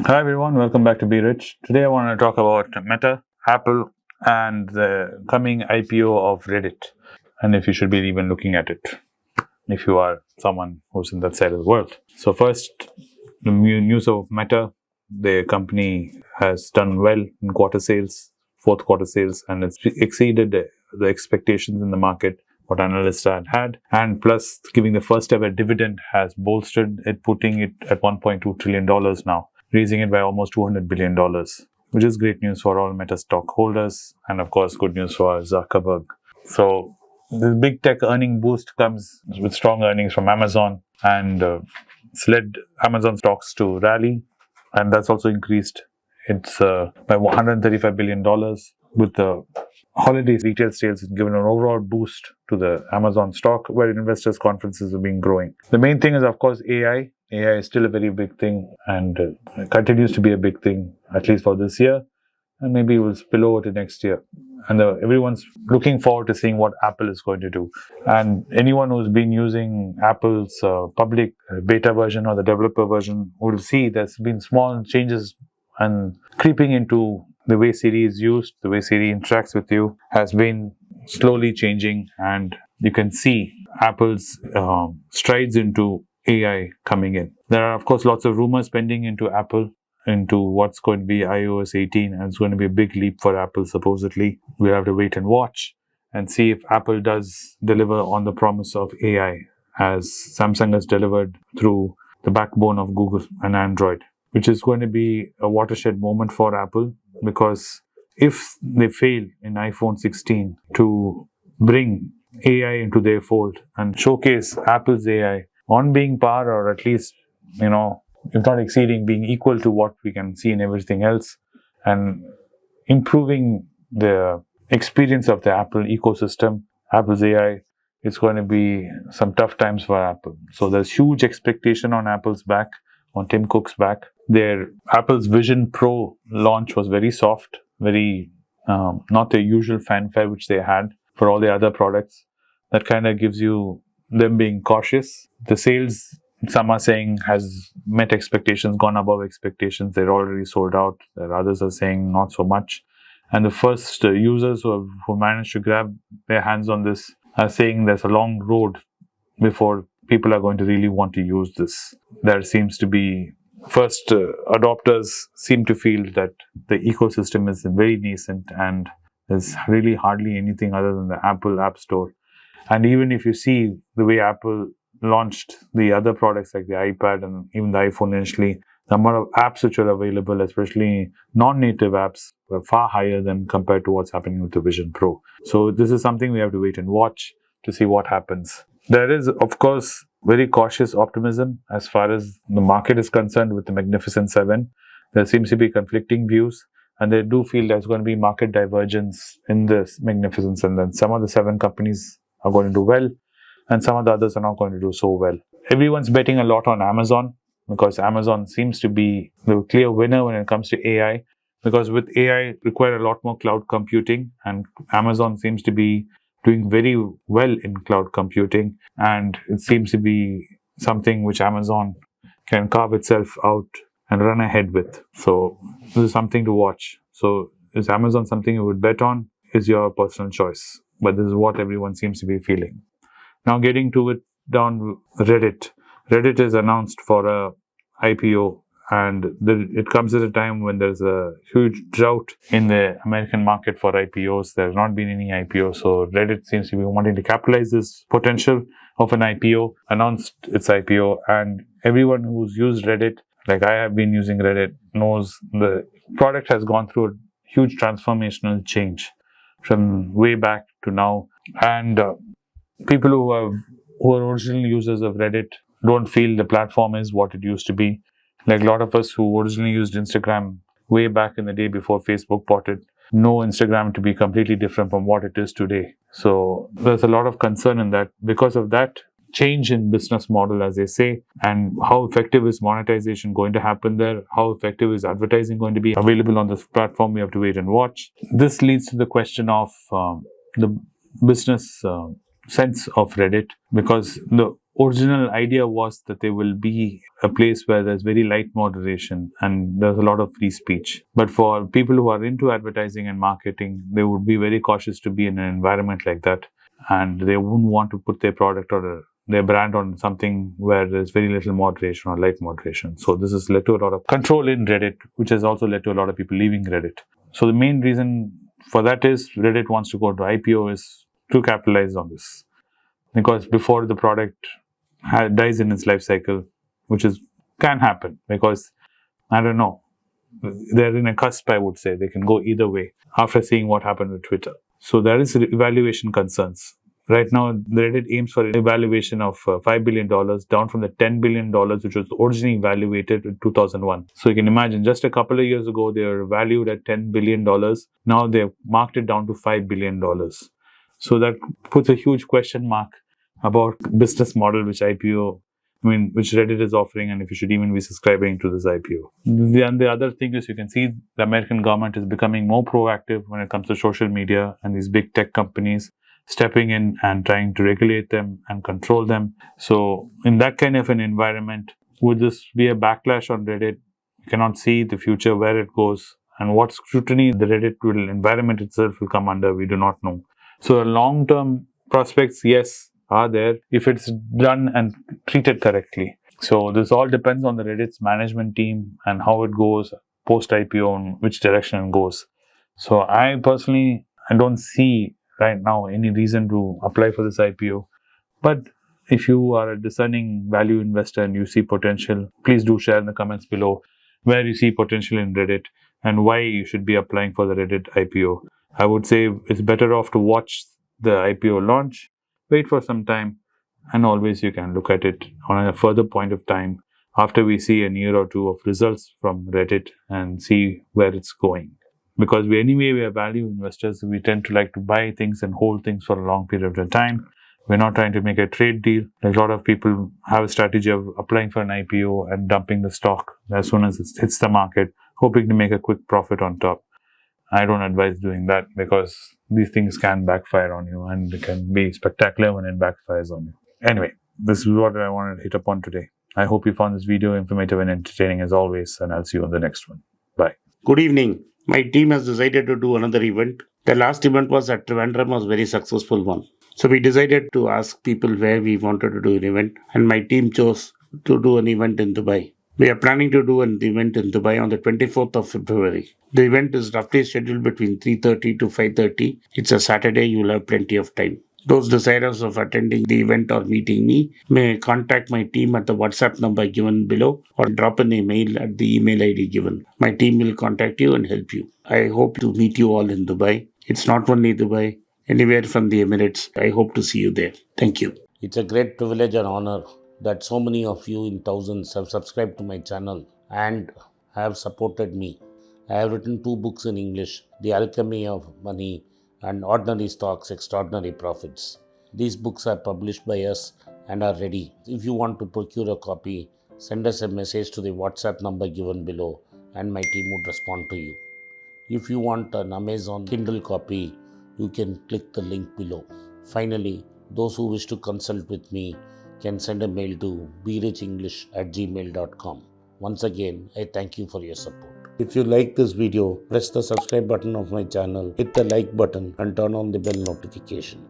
Hi everyone, welcome back to Be Rich. Today I want to talk about Meta, Apple, and the coming IPO of Reddit, and if you should be even looking at it, if you are someone who's in that side of the world. So first, the news of Meta. The company has done well in fourth quarter sales, and it's exceeded the expectations in the market what analysts had, and plus giving the first ever dividend has bolstered it, putting it at $1.2 trillion now, raising it by almost $200 billion, which is great news for all Meta stockholders, and of course good news for Zuckerberg. So this big tech earning boost comes with strong earnings from Amazon, and it's led Amazon stocks to rally, and that's also increased it's by $135 billion, with the holiday retail sales has given an overall boost to the Amazon stock, where investors' confidences have been growing. The main thing is, of course, AI. AI is still a very big thing, and continues to be a big thing, at least for this year, and maybe it will spill over to next year. And everyone's looking forward to seeing what Apple is going to do. And anyone who's been using Apple's public beta version or the developer version will see there's been small changes and creeping into the way Siri is used, the way Siri interacts with you has been slowly changing, and you can see Apple's strides into AI coming in. There are, of course, lots of rumors pending into Apple, into what's going to be iOS 18, and it's going to be a big leap for Apple, supposedly. We'll have to wait and watch and see if Apple does deliver on the promise of AI, as Samsung has delivered through the backbone of Google and Android, which is going to be a watershed moment for Apple, because if they fail in iPhone 16 to bring AI into their fold and showcase Apple's AI on being par, or at least, if not exceeding, being equal to what we can see in everything else, and improving the experience of the Apple ecosystem, Apple's AI, it's going to be some tough times for Apple. So there's huge expectation on Apple's back, on Tim Cook's back. Their Apple's Vision Pro launch was very soft, very not the usual fanfare which they had for all the other products. That kind of gives you them being cautious. The sales, some are saying, has met expectations, gone above expectations. They're already sold out. There are others are saying not so much. And the first users who managed to grab their hands on this are saying there's a long road before people are going to really want to use this. There seems to be first adopters seem to feel that the ecosystem is very nascent, and there's really hardly anything other than the Apple App Store. And even if you see the way Apple launched the other products like the iPad and even the iPhone initially, the amount of apps which are available, especially non-native apps, were far higher than compared to what's happening with the Vision Pro. So this is something we have to wait and watch to see what happens. There is, of course, very cautious optimism as far as the market is concerned with the Magnificent Seven. There seems to be conflicting views, and they do feel there's going to be market divergence in this Magnificent Seven. And some of the seven companies are going to do well, and some of the others are not going to do so well. Everyone's betting a lot on Amazon, because Amazon seems to be the clear winner when it comes to AI, because with AI require a lot more cloud computing, and Amazon seems to be doing very well in cloud computing, and it seems to be something which Amazon can carve itself out and run ahead with. So this is something to watch. So is Amazon something you would bet on? Is your personal choice, but this is what everyone seems to be feeling. Now getting to it down, Reddit. Reddit is announced for a IPO, and it comes at a time when there's a huge drought in the American market for IPOs. There's not been any IPO, so Reddit seems to be wanting to capitalize this potential of an IPO, announced its IPO, and everyone who's used Reddit, like I have been using Reddit, knows the product has gone through a huge transformational change from way back to now, and people who are original users of Reddit don't feel the platform is what it used to be. Like a lot of us who originally used Instagram way back in the day before Facebook bought it, know Instagram to be completely different from what it is today. So there's a lot of concern in that because of that change in business model, as they say, and how effective is monetization going to happen there? How effective is advertising going to be available on this platform? We have to wait and watch. This leads to the question of the business sense of Reddit, because the original idea was that there will be a place where there's very light moderation and there's a lot of free speech. But for people who are into advertising and marketing, they would be very cautious to be in an environment like that, and they wouldn't want to put their product or their brand on something where there's very little moderation or light moderation. So this has led to a lot of control in Reddit, which has also led to a lot of people leaving Reddit. So the main reason for that is Reddit wants to go to IPO is to capitalize on this. Because before the product dies in its life cycle, which can happen, because I don't know, they're in a cusp, I would say. They can go either way after seeing what happened with Twitter. So there is evaluation concerns. Right now, Reddit aims for an evaluation of $5 billion, down from the $10 billion, which was originally evaluated in 2001. So you can imagine, just a couple of years ago, they were valued at $10 billion. Now they've marked it down to $5 billion. So that puts a huge question mark about business model which Reddit is offering, and if you should even be subscribing to this IPO. Then the other thing is, you can see the American government is becoming more proactive when it comes to social media, and these big tech companies stepping in and trying to regulate them and control them. So in that kind of an environment, would this be a backlash on Reddit? You cannot see the future, where it goes, and what scrutiny the Reddit environment itself will come under, we do not know. So long-term prospects, yes, are there if it's done and treated correctly. So this all depends on the Reddit's management team and how it goes post-IPO and which direction it goes. So I don't see right now any reason to apply for this IPO. But if you are a discerning value investor and you see potential, please do share in the comments below where you see potential in Reddit and why you should be applying for the Reddit IPO. I would say it's better off to watch the IPO launch, wait for some time, and always you can look at it on a further point of time after we see a year or two of results from Reddit and see where it's going. Because we are value investors, we tend to like to buy things and hold things for a long period of time. We're not trying to make a trade deal. Like a lot of people have a strategy of applying for an IPO and dumping the stock as soon as it hits the market, hoping to make a quick profit on top. I don't advise doing that, because these things can backfire on you, and it can be spectacular when it backfires on you. Anyway, this is what I wanted to hit upon today. I hope you found this video informative and entertaining as always, and I'll see you on the next one. Bye. Good evening. My team has decided to do another event. The last event was at Trivandrum, was a very successful one. So we decided to ask people where we wanted to do an event, and my team chose to do an event in Dubai. We are planning to do an event in Dubai on the 24th of February. The event is roughly scheduled between 3:30 to 5:30. It's a Saturday, you will have plenty of time. Those desirous of attending the event or meeting me may contact my team at the WhatsApp number given below, or drop an email at the email ID given. My team will contact you and help you. I hope to meet you all in Dubai. It's not only Dubai, anywhere from the Emirates. I hope to see you there. Thank you. It's a great privilege and honor that so many of you in thousands have subscribed to my channel and have supported me. I have written 2 books in English, The Alchemy of Money and Ordinary Stocks, Extraordinary Profits. These books are published by us and are ready. If you want to procure a copy, send us a message to the WhatsApp number given below and my team would respond to you. If you want an Amazon Kindle copy, you can click the link below. Finally, those who wish to consult with me can send a mail to berichenglish@gmail.com. Once again, I thank you for your support. If you like this video, press the subscribe button of my channel, hit the like button and turn on the bell notification.